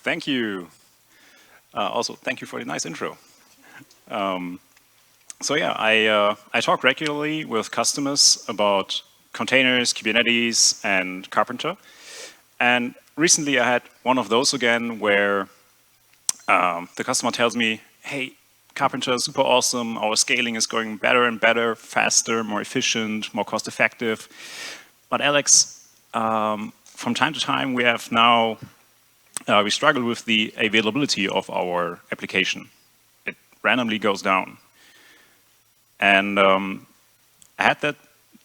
Thank you. Also, thank you for the nice intro. So yeah, I talk regularly with customers about containers, Kubernetes, and Karpenter. And recently I had one of those again where the customer tells me, hey, Karpenter is super awesome, our scaling is going better and better, faster, more efficient, more cost effective. But Alex, from time to time we have now, we struggle with the availability of our application. It randomly goes down. And I had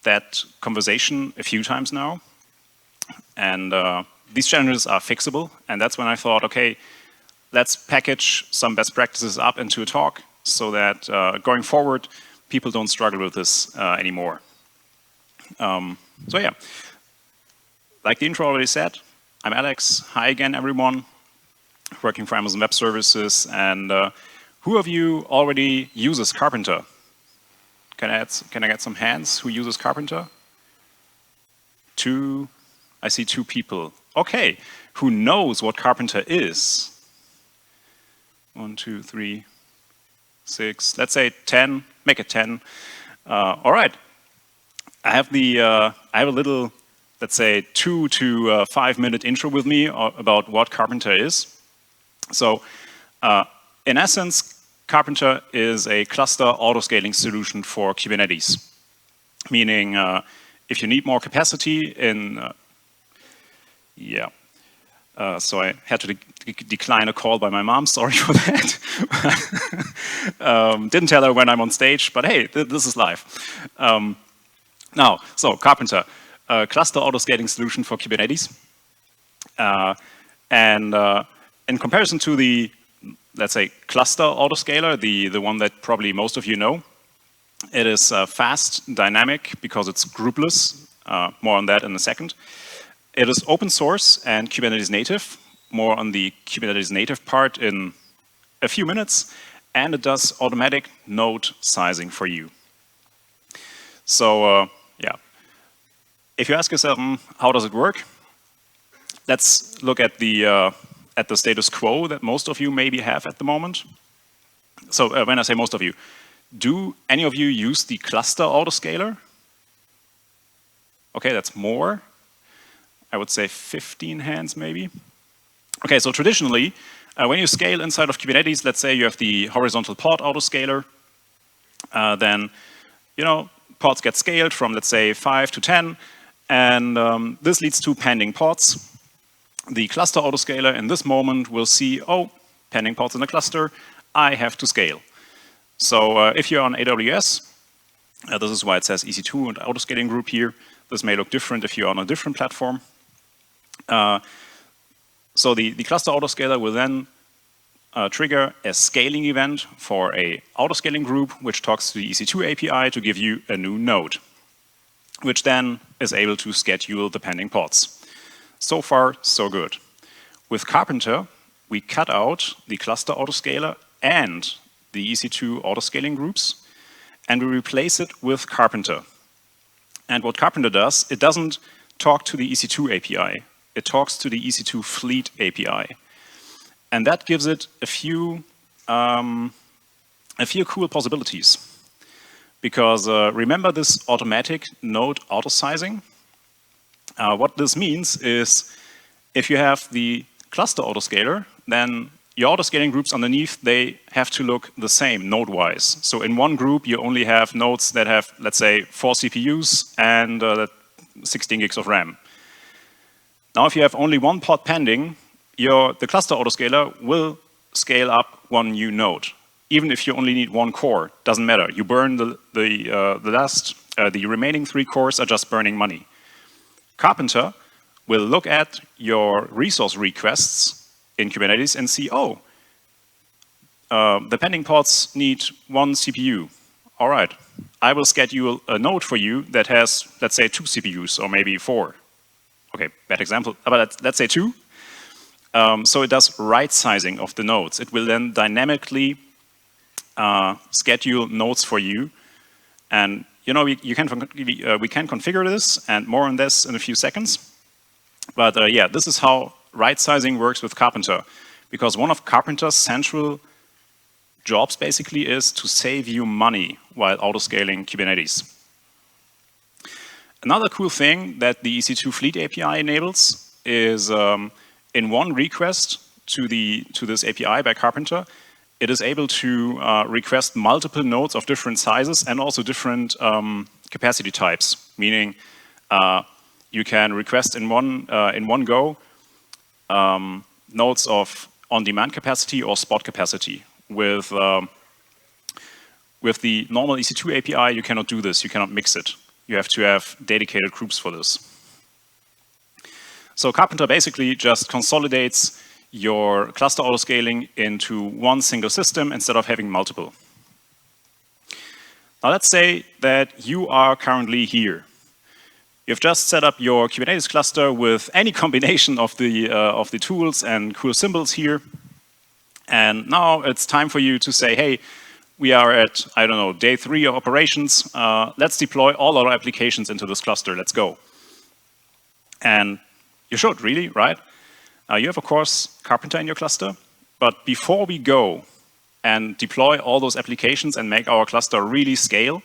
that conversation a few times now. And these challenges are fixable. And that's when I thought, okay, let's package some best practices up into a talk so that going forward, people don't struggle with this anymore. So yeah, like the intro already said, I'm Alex. Hi again, everyone. Working for Amazon Web Services. And who of you already uses Karpenter? Can I get some hands who uses Karpenter? Two. I see two people. Okay, who knows what Karpenter is? 1, 2, 3, 6. Let's say 10. Make it 10. All right. I have a little, let's say, 2 to 5 minute intro with me about what Karpenter is. So, in essence, Karpenter is a cluster autoscaling solution for Kubernetes. Meaning, if you need more capacity in, so I had to decline a call by my mom, sorry for that. Didn't tell her when I'm on stage, but hey, this is live. Now, so Karpenter, cluster autoscaling solution for Kubernetes. In comparison to the, let's say, cluster autoscaler, the one that probably most of you know, it is fast, dynamic, because it's groupless. More on that in a second. It is open source and Kubernetes native. More on the Kubernetes native part in a few minutes. And it does automatic node sizing for you. So, yeah. If you ask yourself, how does it work? Let's look at the status quo that most of you maybe have at the moment. So when I say most of you, do any of you use the cluster autoscaler? Okay, that's more. I would say 15 hands maybe. Okay, so traditionally, when you scale inside of Kubernetes, let's say you have the horizontal pod autoscaler, then, you know, pods get scaled from, let's say, 5 to 10, and this leads to pending pods. The cluster autoscaler in this moment will see, oh, pending pods in the cluster, I have to scale. So if you're on AWS, this is why it says EC2 and autoscaling group here. This may look different if you're on a different platform. So the cluster autoscaler will then trigger a scaling event for a autoscaling group, which talks to the EC2 API to give you a new node, which then is able to schedule the pending pods. So far, so good. With Karpenter, we cut out the cluster autoscaler and the EC2 autoscaling groups, and we replace it with Karpenter. And what Karpenter does, it doesn't talk to the EC2 API. It talks to the EC2 Fleet API. And that gives it a few cool possibilities. Because remember this automatic node auto-sizing? What this means is if you have the cluster autoscaler, then your autoscaling groups underneath, they have to look the same node-wise. So in one group, you only have nodes that have, let's say, 4 CPUs and 16 gigs of RAM. Now, if you have only one pod pending, the cluster autoscaler will scale up one new node. Even if you only need one core, doesn't matter. You burn the remaining 3 cores are just burning money. Karpenter will look at your resource requests in Kubernetes and see, oh, the pending pods need 1 CPU. All right, I will schedule a node for you that has, let's say, 2 CPUs or maybe 4. Okay, bad example, but let's say 2. So it does right sizing of the nodes. It will then dynamically schedule nodes for you. And you know, we can configure this, and more on this in a few seconds. But yeah, this is how right sizing works with Karpenter. because one of Karpenter's central jobs basically is to save you money while autoscaling Kubernetes. Another cool thing that the EC2 Fleet API enables is in one request to this API by Karpenter, it is able to request multiple nodes of different sizes and also different capacity types, meaning you can request in one go nodes of on-demand capacity or spot capacity. With the normal EC2 API, you cannot do this. You cannot mix it. You have to have dedicated groups for this. So Karpenter basically just consolidates your cluster autoscaling into one single system instead of having multiple. Now let's say that you are currently here. You've just set up your Kubernetes cluster with any combination of the tools and cool symbols here. And now it's time for you to say, hey, we are at, I don't know, day 3 of operations. Let's deploy all our applications into this cluster. Let's go. And you should, really, right? You have, of course, Karpenter in your cluster. But before we go and deploy all those applications and make our cluster really scale,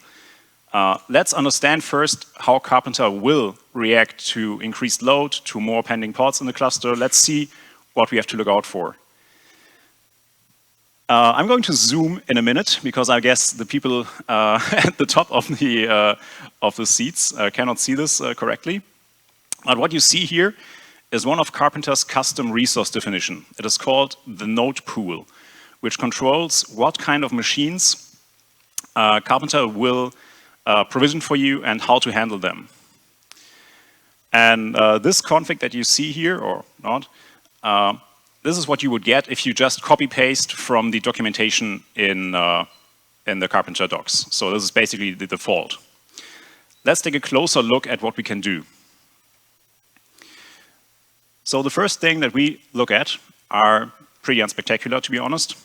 let's understand first how Karpenter will react to increased load, to more pending pods in the cluster. Let's see what we have to look out for. I'm going to zoom in a minute because I guess the people at the top of the seats cannot see this correctly. But what you see here is one of Karpenter's custom resource definition. It is called the node pool, which controls what kind of machines Karpenter will provision for you and how to handle them. And this config that you see here, or not, this is what you would get if you just copy-paste from the documentation in the Karpenter docs. So this is basically the default. Let's take a closer look at what we can do. So the first thing that we look at are pretty unspectacular, to be honest.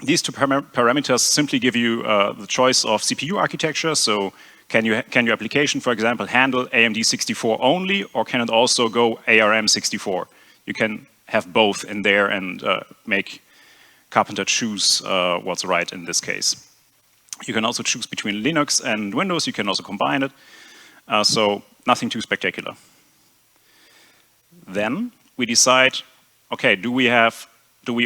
These two parameters simply give you the choice of CPU architecture. So can your application, for example, handle AMD 64 only, or can it also go ARM 64? You can have both in there and make Karpenter choose what's right in this case. You can also choose between Linux and Windows. You can also combine it. So nothing too spectacular. Then we decide, okay, do we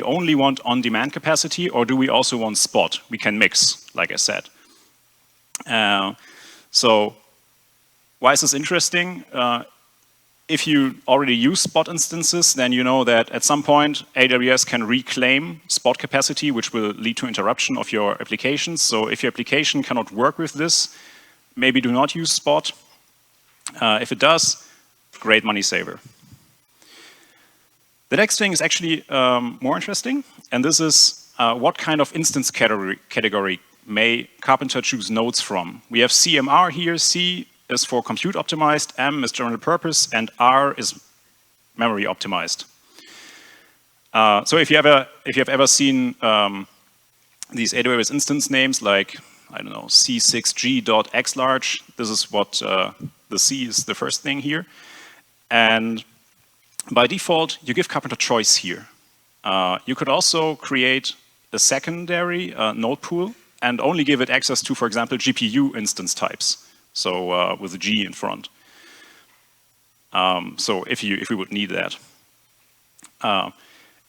only want on-demand capacity, or do we also want spot? We can mix, like I said. So why is this interesting? If you already use spot instances, then you know that at some point AWS can reclaim spot capacity, which will lead to interruption of your applications. So if your application cannot work with this, maybe do not use spot. If it does, great money saver. The next thing is actually more interesting, and this is what kind of instance category may Karpenter choose nodes from. We have CMR here. C is for compute optimized, M is general purpose, and R is memory optimized. So if you have ever seen these AWS instance names like, I don't know, C6G.xlarge, this is what the C is the first thing here. And by default, you give Karpenter choice here. You could also create a secondary node pool and only give it access to, for example, GPU instance types. So with a G in front. So if we would need that.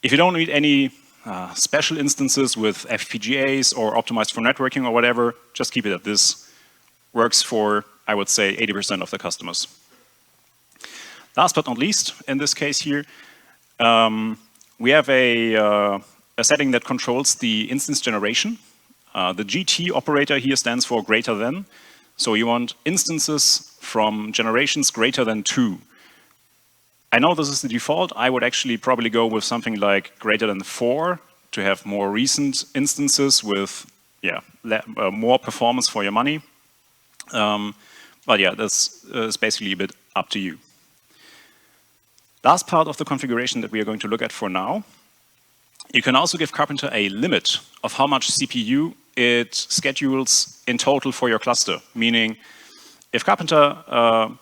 If you don't need any special instances with FPGAs or optimized for networking or whatever, just keep it at this. Works for, I would say, 80% of the customers. Last but not least, in this case here, we have a setting that controls the instance generation. The GT operator here stands for greater than. So you want instances from generations greater than 2. I know this is the default. I would actually probably go with something like greater than 4 to have more recent instances with more performance for your money. But yeah, this is basically a bit up to you. Last part of the configuration that we are going to look at for now. You can also give Karpenter a limit of how much CPU it schedules in total for your cluster. Meaning, if Karpenter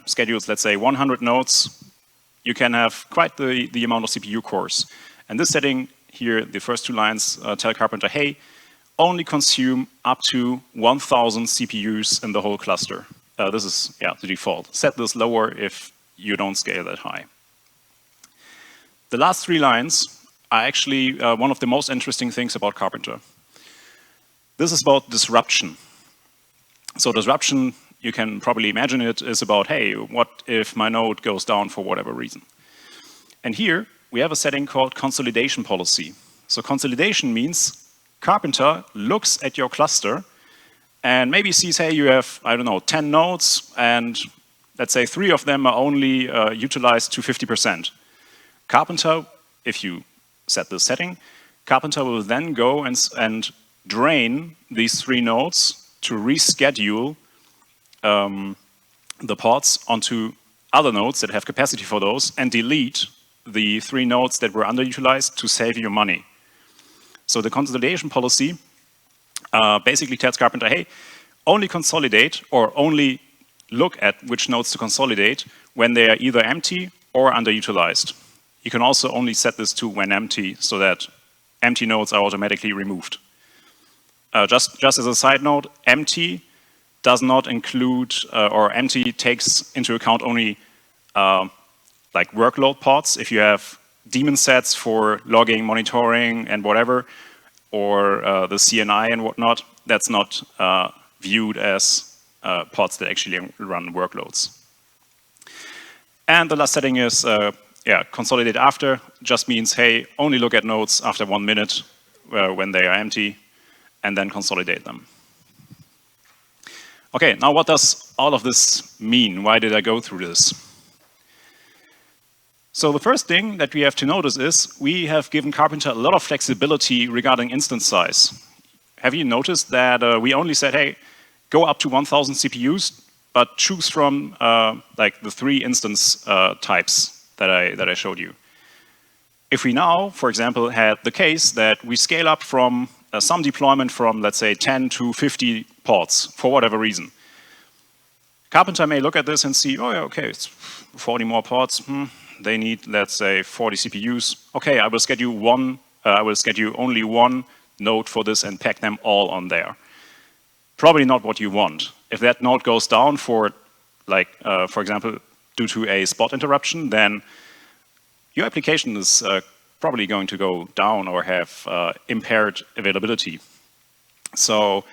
schedules, let's say, 100 nodes, you can have quite the amount of CPU cores. And this setting here, the first two lines tell Karpenter, hey, only consume up to 1,000 CPUs in the whole cluster. This is the default. Set this lower if you don't scale that high. The last three lines are actually one of the most interesting things about Karpenter. This is about disruption. So disruption, you can probably imagine it, is about, hey, what if my node goes down for whatever reason? And here, we have a setting called consolidation policy. So consolidation means Karpenter looks at your cluster and maybe sees, hey, you have, I don't know, 10 nodes, and let's say 3 of them are only utilized to 50%. Karpenter, if you set this setting, Karpenter will then go and drain these 3 nodes to reschedule the pods onto other nodes that have capacity for those and delete the 3 nodes that were underutilized to save you money. So the consolidation policy basically tells Karpenter, hey, only consolidate or only look at which nodes to consolidate when they are either empty or underutilized. You can also only set this to when empty so that empty nodes are automatically removed. Just as a side note, empty does not include, or empty takes into account only like workload pods. If you have daemon sets for logging, monitoring, and whatever, or the CNI and whatnot, that's not viewed as pods that actually run workloads. And the last setting is, consolidate after. Just means, hey, only look at nodes after 1 minute when they are empty, and then consolidate them. Okay, now what does all of this mean? Why did I go through this? So the first thing that we have to notice is we have given Karpenter a lot of flexibility regarding instance size. Have you noticed that we only said, hey, go up to 1,000 CPUs, but choose from like the 3 instance types that I showed you. If we now, for example, had the case that we scale up from some deployment from, let's say, 10 to 50 pods for whatever reason, Karpenter may look at this and see, oh yeah, okay, it's 40 more pods. They need, let's say, 40 CPUs. Okay, I will schedule only 1 node for this and pack them all on there. Probably not what you want. If that node goes down for, like, for example, due to a spot interruption, then your application is probably going to go down or have impaired availability. So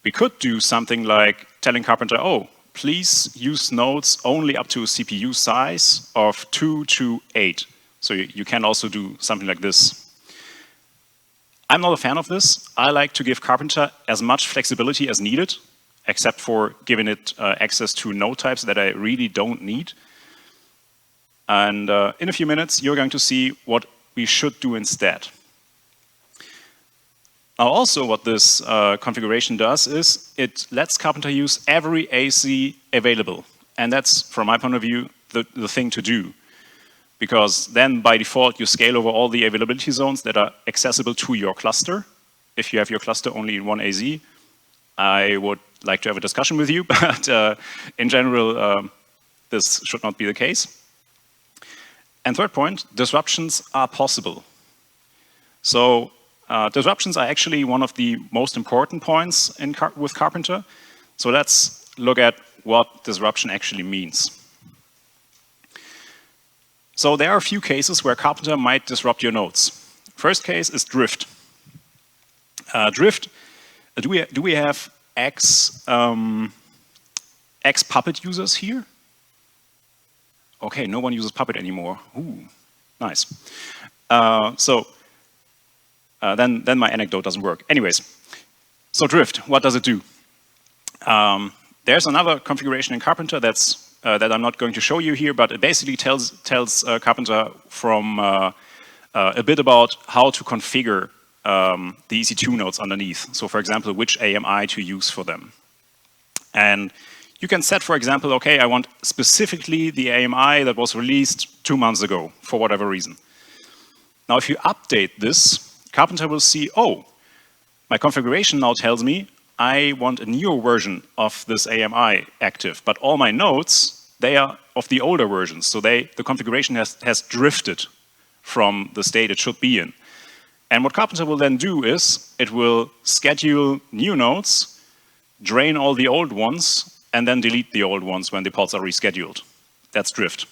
we could do something like telling Karpenter, oh, please use nodes only up to a CPU size of 2 to 8. So you can also do something like this. I'm not a fan of this. I like to give Karpenter as much flexibility as needed, except for giving it access to node types that I really don't need. And in a few minutes, you're going to see what we should do instead. Now also what this configuration does is it lets Karpenter use every AC available. And that's, from my point of view, the thing to do. Because then by default, you scale over all the availability zones that are accessible to your cluster. If you have your cluster only in one AZ, I would like to have a discussion with you, but in general, this should not be the case. And third point, disruptions are possible. So disruptions are actually one of the most important points with Karpenter. So let's look at what disruption actually means. So there are a few cases where Karpenter might disrupt your nodes. First case is drift. Drift, do we have X Puppet users here? Okay, no one uses Puppet anymore. Ooh, nice. Then my anecdote doesn't work. Anyways, so drift, what does it do? There's another configuration in Karpenter that's that I'm not going to show you here, but it basically tells Karpenter from a bit about how to configure the EC2 nodes underneath. So for example, which AMI to use for them. And you can set, for example, okay, I want specifically the AMI that was released 2 months ago for whatever reason. Now, if you update this, Karpenter will see, oh, my configuration now tells me I want a newer version of this AMI active, but all my nodes, they are of the older versions. So the configuration has drifted from the state it should be in. And what Karpenter will then do is it will schedule new nodes, drain all the old ones, and then delete the old ones when the pods are rescheduled. That's drift.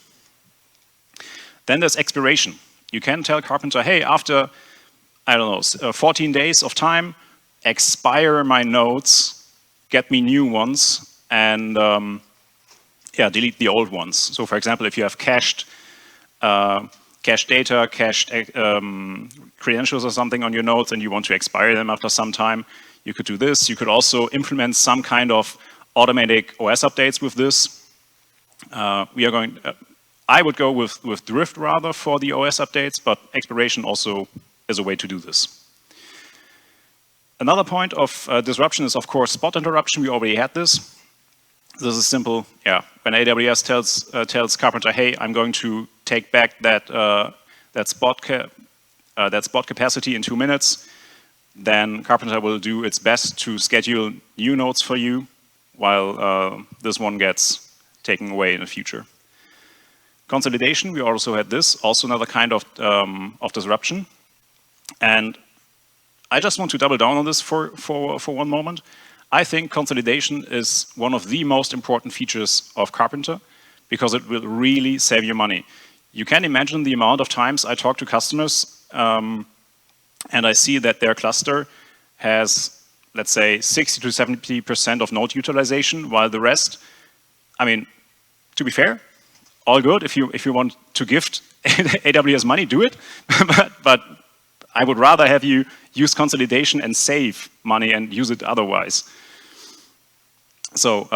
Then there's expiration. You can tell Karpenter, hey, after, I don't know, 14 days of time, expire my nodes, get me new ones, and yeah, delete the old ones. So for example, if you have cached data, cached credentials or something on your nodes and you want to expire them after some time, you could do this. You could also implement some kind of automatic OS updates with this. I would go with drift rather for the OS updates, but expiration also is a way to do this. Another point of disruption is, of course, spot interruption. We already had this. This is simple. Yeah, when AWS tells Karpenter, hey, I'm going to take back that spot capacity in 2 minutes, then Karpenter will do its best to schedule new nodes for you, while this one gets taken away in the future. Consolidation, we also had this, also another kind of disruption. And I just want to double down on this for one moment. I think consolidation is one of the most important features of Karpenter because it will really save you money. You can imagine the amount of times I talk to customers and I see that their cluster has, let's say, 60 to 70% of node utilization, while the rest, I mean, to be fair, all good. If you want to gift AWS money, do it. but I would rather have you use consolidation and save money and use it otherwise. So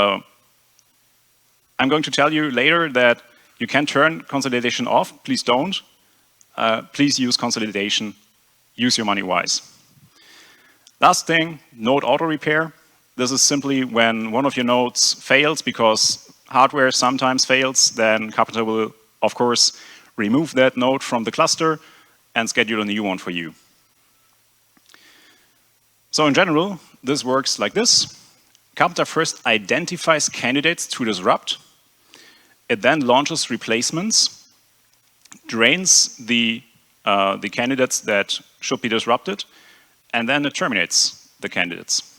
I'm going to tell you later that you can turn consolidation off. Please don't. Please use consolidation. Use your money wise. Last thing, node auto repair. This is simply when one of your nodes fails because hardware sometimes fails, then Karpenter will, of course, remove that node from the cluster and schedule a new one for you. So in general, this works like this. Karpenter first identifies candidates to disrupt. It then launches replacements, drains the candidates that should be disrupted, and then it terminates the candidates.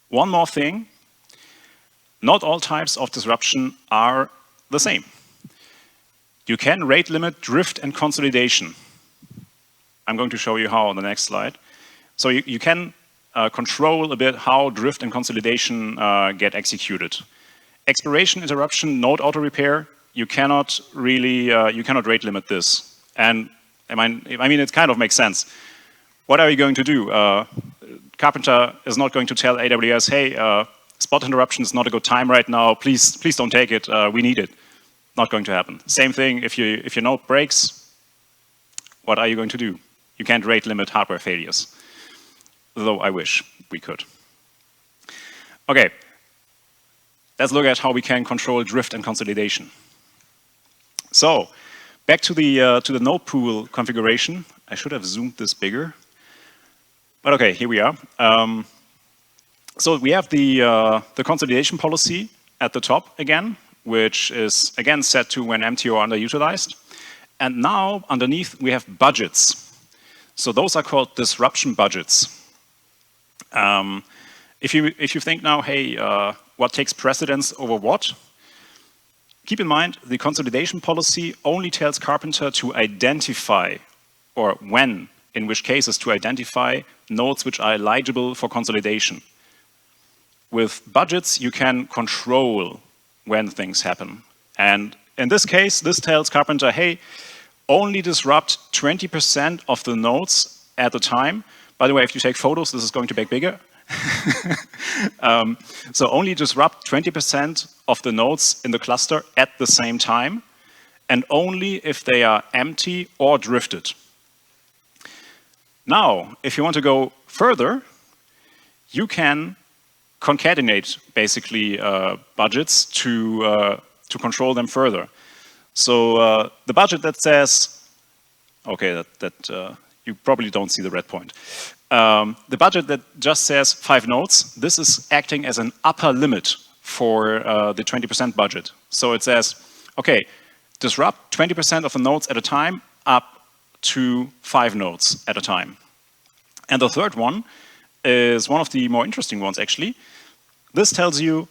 One more thing, not all types of disruption are the same. You can rate limit drift and consolidation. I'm going to show you how on the next slide. So you can control a bit how drift and consolidation get executed. Expiration, interruption, node auto repair, you cannot really, you cannot rate limit this. And I mean, it kind of makes sense. What are you going to do? Karpenter is not going to tell AWS, hey, spot interruption is not a good time right now. Please don't take it. We need it. Not going to happen. Same thing if your node breaks. What are you going to do? You can't rate limit hardware failures. Though I wish we could. Okay. Let's look at how we can control drift and consolidation. So back to the node pool configuration. I should have zoomed this bigger. But okay, here we are. So we have the consolidation policy at the top again, which is again set to when empty or underutilized. And now underneath we have budgets. So those are called disruption budgets. If you think now, hey, what takes precedence over what? Keep in mind the consolidation policy only tells Karpenter to identify, or when, in which cases to identify nodes which are eligible for consolidation. With budgets, you can control when things happen. And in this case, this tells Karpenter, hey, only disrupt 20% of the nodes at a time. By the way, if you take photos, this is going to be bigger. So only disrupt 20% of the nodes in the cluster at the same time, and only if they are empty or drifted. Now, if you want to go further, you can concatenate basically budgets to control them further. So the budget that says, okay, you probably don't see the red point. The budget that just says 5 nodes, this is acting as an upper limit for the 20% budget. So it says, okay, disrupt 20% of the nodes at a time up to 5 nodes at a time. And the third one is one of the more interesting ones, actually. This tells you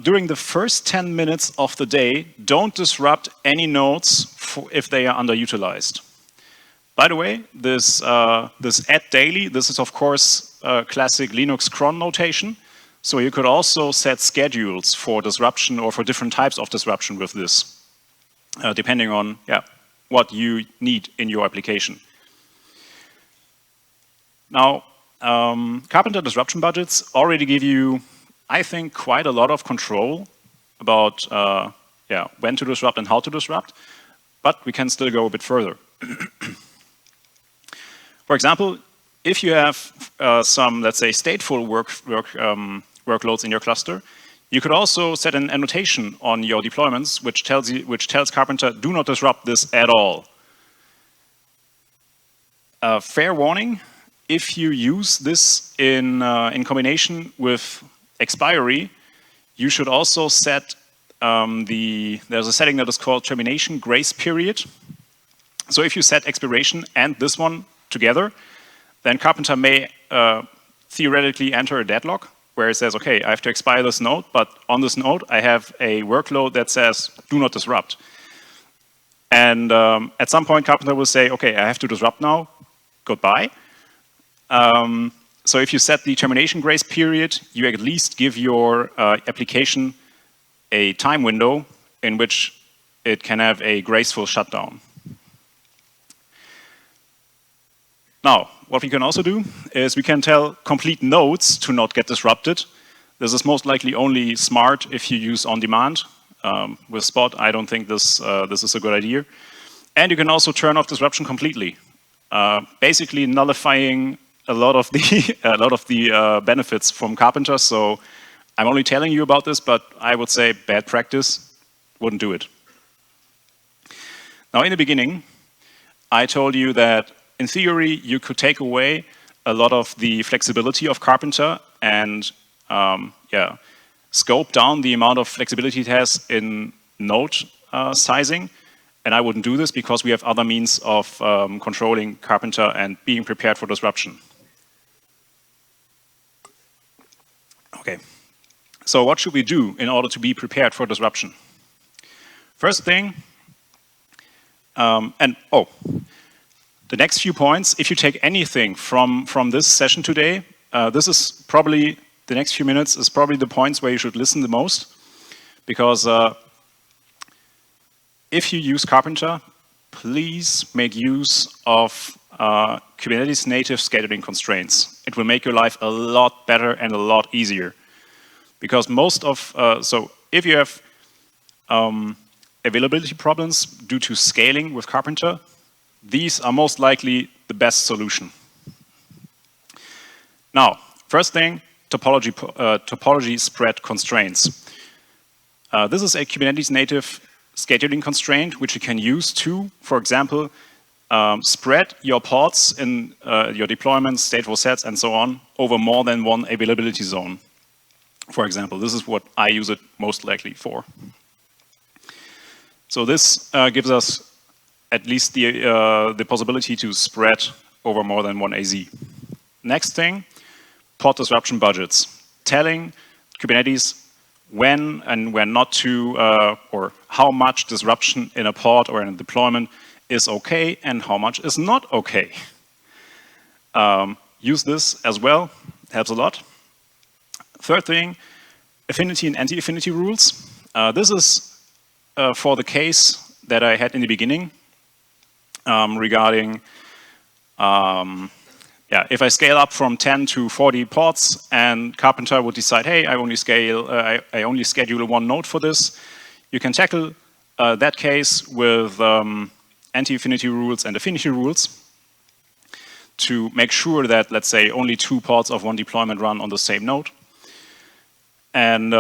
during the first 10 minutes of the day, don't disrupt any nodes if they are underutilized. By the way, this add daily, this is of course classic Linux cron notation. So you could also set schedules for disruption or for different types of disruption with this, depending on what you need in your application. Now, Karpenter disruption budgets already give you, I think, quite a lot of control about when to disrupt and how to disrupt, but we can still go a bit further. For example, if you have some, let's say, stateful workloads in your cluster, you could also set an annotation on your deployments which tells Karpenter, do not disrupt this at all. Fair warning, if you use this in combination with expiry, you should also set there's a setting that is called termination grace period. So if you set expiration and this one together, then Karpenter may theoretically enter a deadlock where it says, okay, I have to expire this node, but on this node I have a workload that says do not disrupt. And at some point Karpenter will say, okay, I have to disrupt now, goodbye. So if you set the termination grace period, you at least give your application a time window in which it can have a graceful shutdown. Now, what we can also do is we can tell complete nodes to not get disrupted. This is most likely only smart if you use on-demand. With Spot, I don't think this is a good idea. And you can also turn off disruption completely, basically nullifying a lot of the benefits from Karpenter. So I'm only telling you about this, but I would say bad practice, wouldn't do it. Now, in the beginning, I told you that in theory, you could take away a lot of the flexibility of Karpenter and scope down the amount of flexibility it has in node sizing. And I wouldn't do this because we have other means of controlling Karpenter and being prepared for disruption. Okay, so what should we do in order to be prepared for disruption? First thing, the next few points, if you take anything from this session today, this is probably, the next few minutes is probably the points where you should listen the most. Because if you use Karpenter, please make use of Kubernetes native scheduling constraints. It will make your life a lot better and a lot easier. Because most of, so if you have availability problems due to scaling with Karpenter, these are most likely the best solution. Now, first thing, topology spread constraints. This is a Kubernetes native scheduling constraint which you can use to, for example, spread your pods in your deployments, stateful sets, and so on over more than one availability zone. For example, this is what I use it most likely for. So this gives us at least the possibility to spread over more than one AZ. Next thing, pod disruption budgets. Telling Kubernetes when and when not to, or how much disruption in a pod or in a deployment is okay and how much is not okay. Use this as well, helps a lot. Third thing, affinity and anti-affinity rules. This is for the case that I had in the beginning regarding if I scale up from 10 to 40 pods and Karpenter would decide, hey, I only schedule one node for this, you can tackle that case with anti-affinity rules and affinity rules to make sure that, let's say, only 2 pods of one deployment run on the same node. And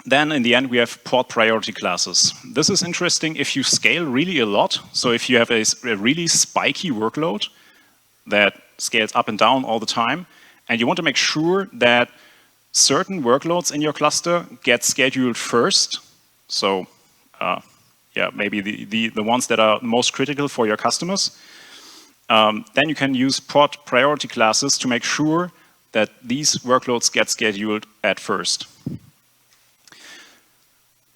then in the end, we have pod priority classes. This is interesting if you scale really a lot. So if you have a really spiky workload that scales up and down all the time, and you want to make sure that certain workloads in your cluster get scheduled first. So yeah, maybe the ones that are most critical for your customers. Then you can use pod priority classes to make sure that these workloads get scheduled at first.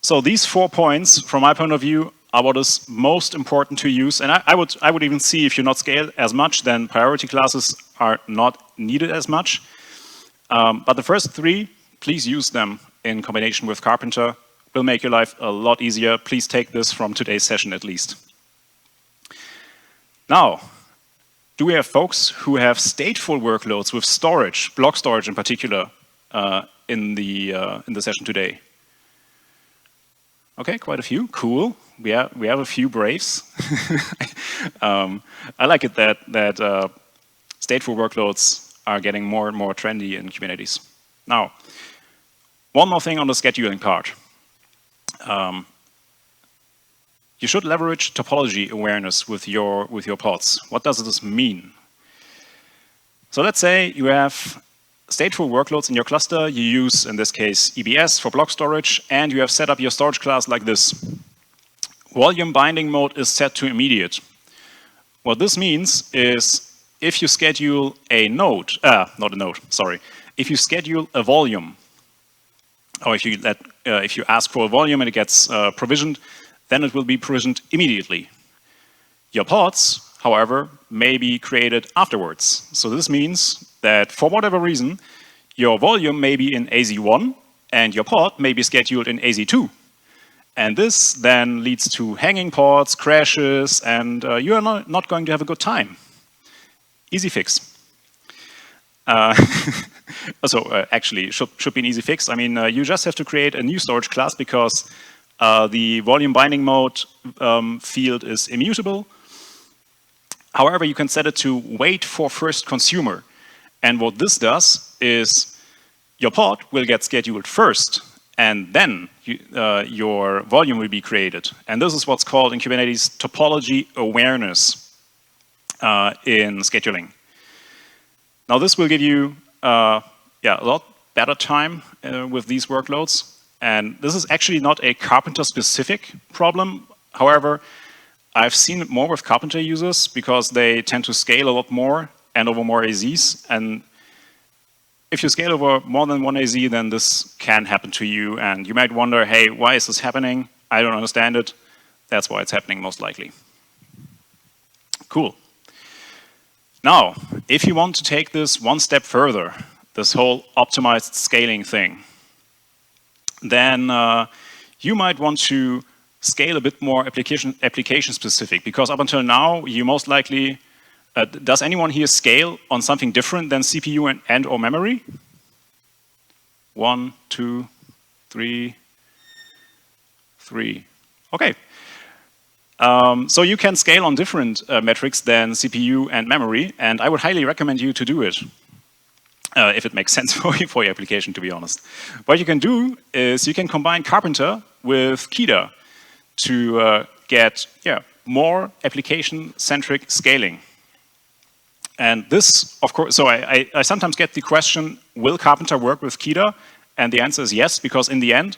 So these 4 points, from my point of view, are what is most important to use. And I would even see if you're not scaled as much, then priority classes are not needed as much. But the first 3, please use them in combination with Karpenter. Will make your life a lot easier. Please take this from today's session at least. Now, do we have folks who have stateful workloads with storage, block storage in particular, in the session today? Okay, quite a few. Cool. We have a few braves. I like it that stateful workloads are getting more and more trendy in Kubernetes. Now, one more thing on the scheduling part. You should leverage topology awareness with your pods. What does this mean? So let's say you have stateful workloads in your cluster. You use, in this case, EBS for block storage, and you have set up your storage class like this. Volume binding mode is set to immediate. What this means is if you schedule a node, not a node, sorry. If you schedule a volume, or if you ask for a volume and it gets provisioned, then it will be provisioned immediately. Your pods, however, may be created afterwards. So this means that for whatever reason, your volume may be in AZ1 and your pod may be scheduled in AZ2. And this then leads to hanging pods, crashes, and you are not going to have a good time. Easy fix. Actually, should be an easy fix. I mean, you just have to create a new storage class because the volume binding mode field is immutable. However, you can set it to wait for first consumer. And what this does is your pod will get scheduled first, and then your volume will be created. And this is what's called in Kubernetes topology awareness in scheduling. Now, this will give you a lot better time with these workloads. And this is actually not a Karpenter-specific problem. However, I've seen it more with Karpenter users because they tend to scale a lot more and over more AZs. And if you scale over more than one AZ, then this can happen to you. And you might wonder, hey, why is this happening? I don't understand it. That's why it's happening most likely. Cool. Now, if you want to take this one step further, this whole optimized scaling thing, then you might want to scale a bit more application specific, because up until now, you most likely, does anyone here scale on something different than CPU and or memory? 1, 2, 3, 3. Okay. So you can scale on different metrics than CPU and memory, and I would highly recommend you to do it. If it makes sense for your application, to be honest. What you can do is you can combine Karpenter with KEDA to get more application-centric scaling. And this, of course, so I sometimes get the question, will Karpenter work with KEDA? And the answer is yes, because in the end,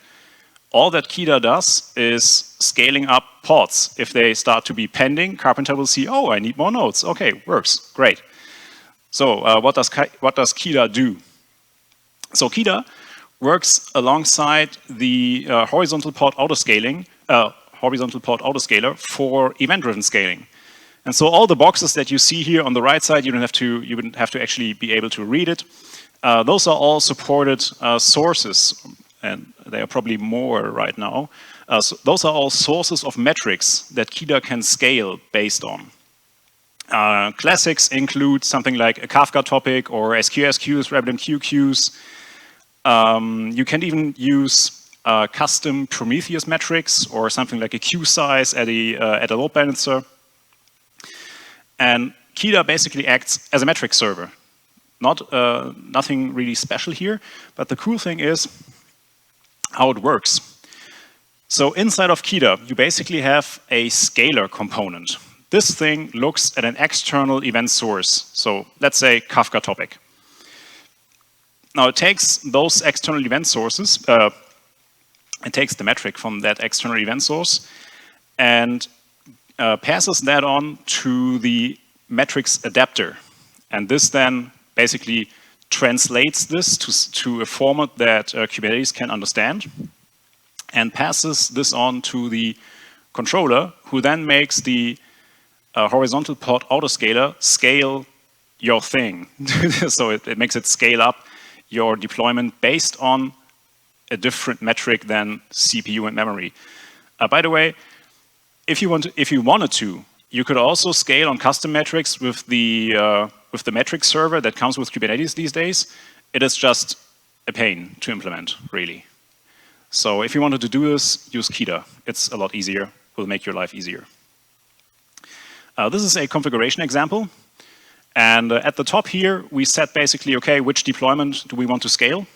all that KEDA does is scaling up pods. If they start to be pending, Karpenter will see, oh, I need more nodes. Okay, works, great. So what does KEDA do? So KEDA works alongside the horizontal pod autoscaler for event-driven scaling. And so all the boxes that you see here on the right side, you wouldn't have to actually be able to read it. Those are all supported sources, and they are probably more right now. So those are all sources of metrics that KEDA can scale based on. Classics include something like a Kafka topic or SQS queues, RabbitMQ queues. You can even use custom Prometheus metrics or something like a queue size at a load balancer. And KEDA basically acts as a metric server. Nothing really special here, but the cool thing is how it works. So inside of KEDA, you basically have a scaler component. This thing looks at an external event source. So let's say Kafka topic. Now it takes those external event sources, It takes the metric from that external event source and passes that on to the metrics adapter. And this then basically translates this to a format that Kubernetes can understand and passes this on to the controller, who then makes the horizontal pod autoscaler scale your thing. So it makes it scale up your deployment based on a different metric than CPU and memory. By the way, if you wanted to, you could also scale on custom metrics with the metric server that comes with Kubernetes these days. It is just a pain to implement, really. So if you wanted to do this, use KEDA. It's a lot easier. Will make your life easier. This is a configuration example. And at the top here, we set basically, okay, which deployment do we want to scale?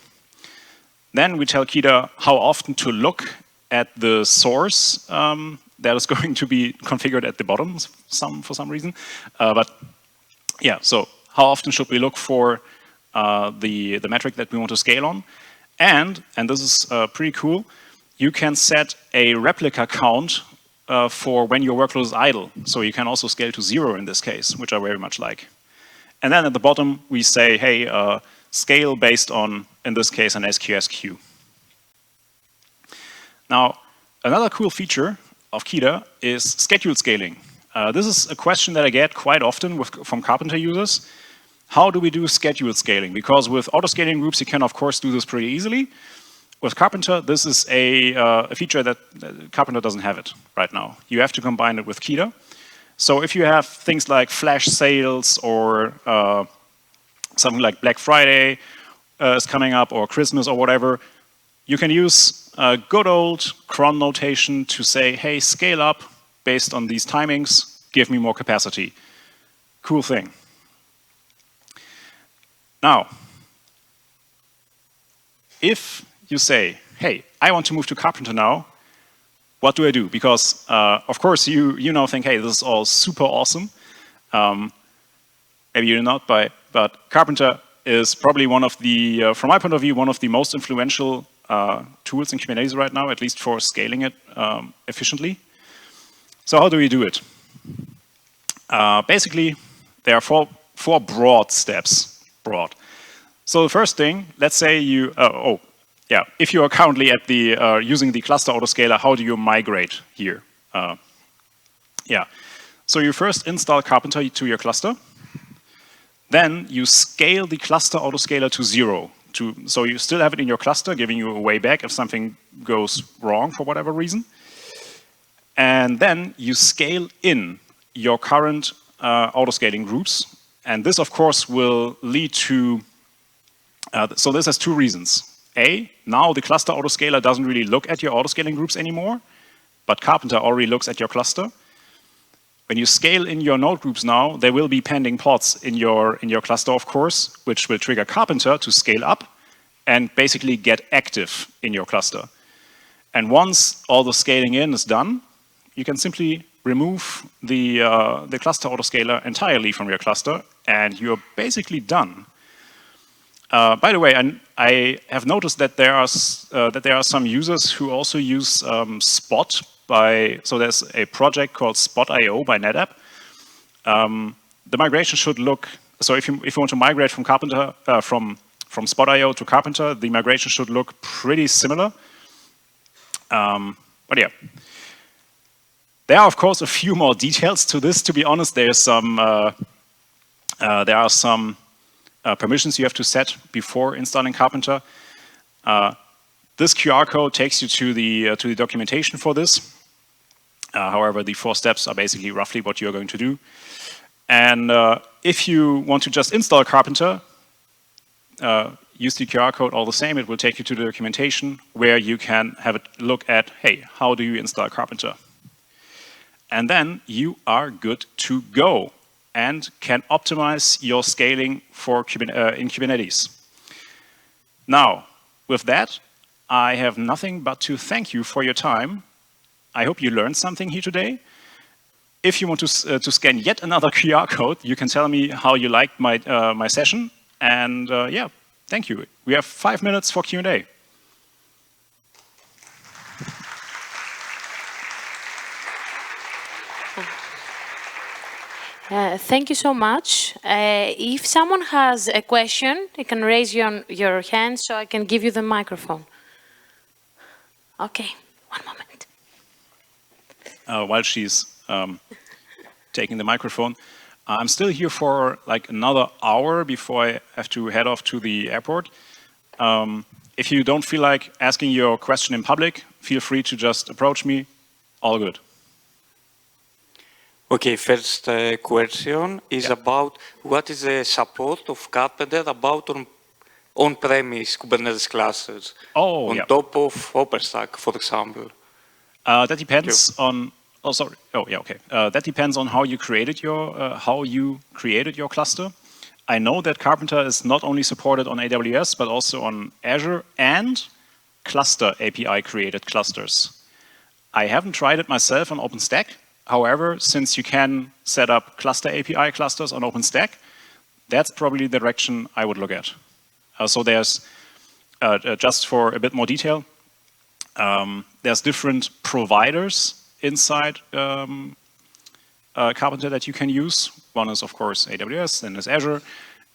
Then we tell KEDA how often to look at the source that is going to be configured at the bottom for some reason. But yeah, so how often should we look for the metric that we want to scale on? And this is pretty cool, you can set a replica count for when your workload is idle. So you can also scale to 0 in this case, which I very much like. And then at the bottom, we say, hey, scale based on, in this case, an SQS queue. Now, another cool feature of KEDA is scheduled scaling. This is a question that I get quite often from Karpenter users. How do we do scheduled scaling? Because with autoscaling groups, you can, of course, do this pretty easily. With Karpenter, this is a feature that Karpenter doesn't have it right now. You have to combine it with KEDA. So if you have things like flash sales or something like Black Friday is coming up, or Christmas or whatever, you can use good old cron notation to say, hey, scale up based on these timings, give me more capacity. Cool thing. Now, if you say, hey, I want to move to Karpenter now, what do I do? Because, of course, you now think, hey, this is all super awesome. Maybe you're not, but Karpenter is probably one of the, from my point of view, one of the most influential tools in Kubernetes right now, at least for scaling it efficiently. So how do we do it? Basically, there are four broad steps. So the first thing, let's say you, if you are currently at the using the Cluster Autoscaler, how do you migrate here? So you first install Karpenter to your cluster. Then you scale the Cluster Autoscaler to 0. So you still have it in your cluster, giving you a way back if something goes wrong for whatever reason. And then you scale in your current autoscaling groups. And this, of course, will lead to, so this has two reasons. A, now the Cluster Autoscaler doesn't really look at your autoscaling groups anymore, but Karpenter already looks at your cluster. When you scale in your node groups now, there will be pending pods in your cluster, of course, which will trigger Karpenter to scale up and basically get active in your cluster. And once all the scaling in is done, you can simply remove the Cluster Autoscaler entirely from your cluster, and you're basically done. By the way, I have noticed that there are some users who also use Spot so there's a project called Spot.io by NetApp. The migration should look, so if you want to migrate from Karpenter, from Spot.io to Karpenter, the migration should look pretty similar. But yeah. There are, of course, a few more details to this. To be honest, there are some permissions you have to set before installing Karpenter. This QR code takes you to the documentation for this. However, the 4 steps are basically roughly what you're going to do. And if you want to just install Karpenter, use the QR code all the same. It will take you to the documentation where you can have a look at, hey, how do you install Karpenter? And then you are good to go and can optimize your scaling for in Kubernetes. Now, with that, I have nothing but to thank you for your time. I hope you learned something here today. If you want to scan yet another QR code, you can tell me how you liked my session. And yeah, thank you. We have 5 minutes for Q&A. Thank you so much. If someone has a question, you can raise your hand so I can give you the microphone. Okay, one moment. While she's taking the microphone, I'm still here for like another hour before I have to head off to the airport. If you don't feel like asking your question in public, feel free to just approach me. All good. Okay, first question is about what is the support of Karpenter about on-premise Kubernetes clusters on top of OpenStack, for example? That depends on. Oh, sorry. Oh, yeah. Okay. That depends on how you created your cluster. I know that Karpenter is not only supported on AWS but also on Azure and Cluster API created clusters. I haven't tried it myself on OpenStack. However, since you can set up Cluster API clusters on OpenStack, that's probably the direction I would look at. So there's, just for a bit more detail, there's different providers inside Karpenter that you can use. One is, of course, AWS, then there's Azure,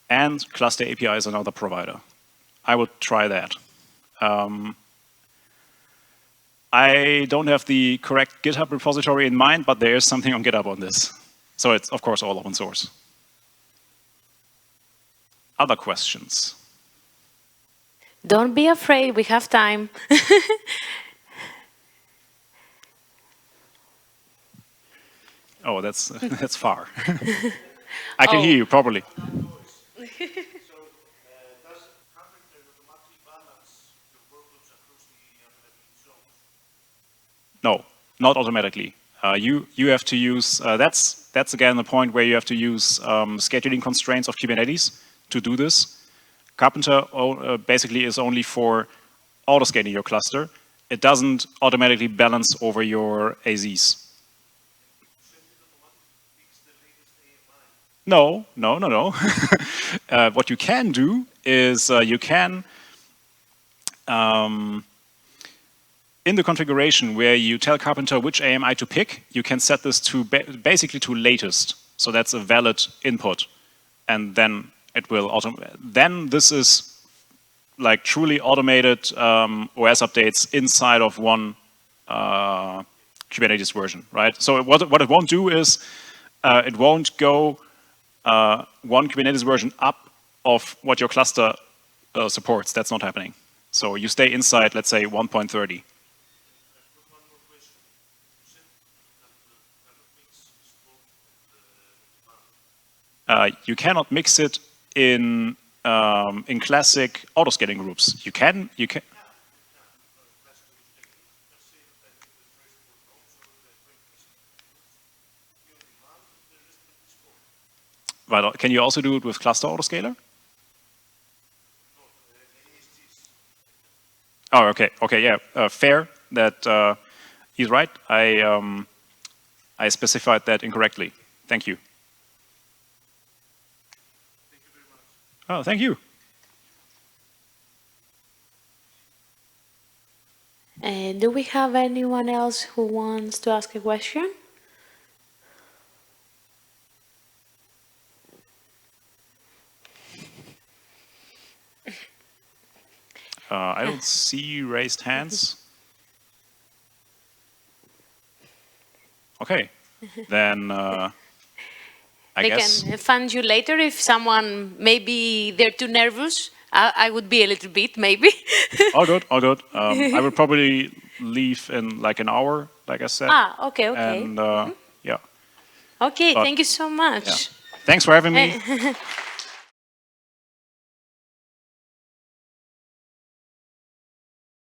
and Cluster API is another provider. I would try that. I don't have the correct GitHub repository in mind, but there is something on GitHub on this. So it's, of course, all open source. Other questions? Don't be afraid, we have time. Oh, that's far. I can hear you properly. No, not automatically. You have to use, that's again the point where you have to use scheduling constraints of Kubernetes to do this. Karpenter basically is only for autoscaling your cluster. It doesn't automatically balance over your AZs. No. What you can do is you can, in the configuration where you tell Karpenter which AMI to pick, you can set this to basically to latest. So that's a valid input. And then it will then this is like truly automated OS updates inside of one Kubernetes version, right? So what it won't do is it won't go one Kubernetes version up of what your cluster supports. That's not happening. So you stay inside, let's say, 1.30. You cannot mix it in classic autoscaling groups. You can. But can you also do it with Cluster Autoscaler? Oh, okay, yeah, fair. That he's right. I specified that incorrectly. Thank you. Thank you very much. Oh, thank you. Do we have anyone else who wants to ask a question? I don't see raised hands. Okay, then I guess. They can fund you later if someone, maybe they're too nervous. I would be a little bit, maybe. All good. I will probably leave in like an hour, like I said. Okay. And yeah. Okay, thank you so much. Yeah. Thanks for having me.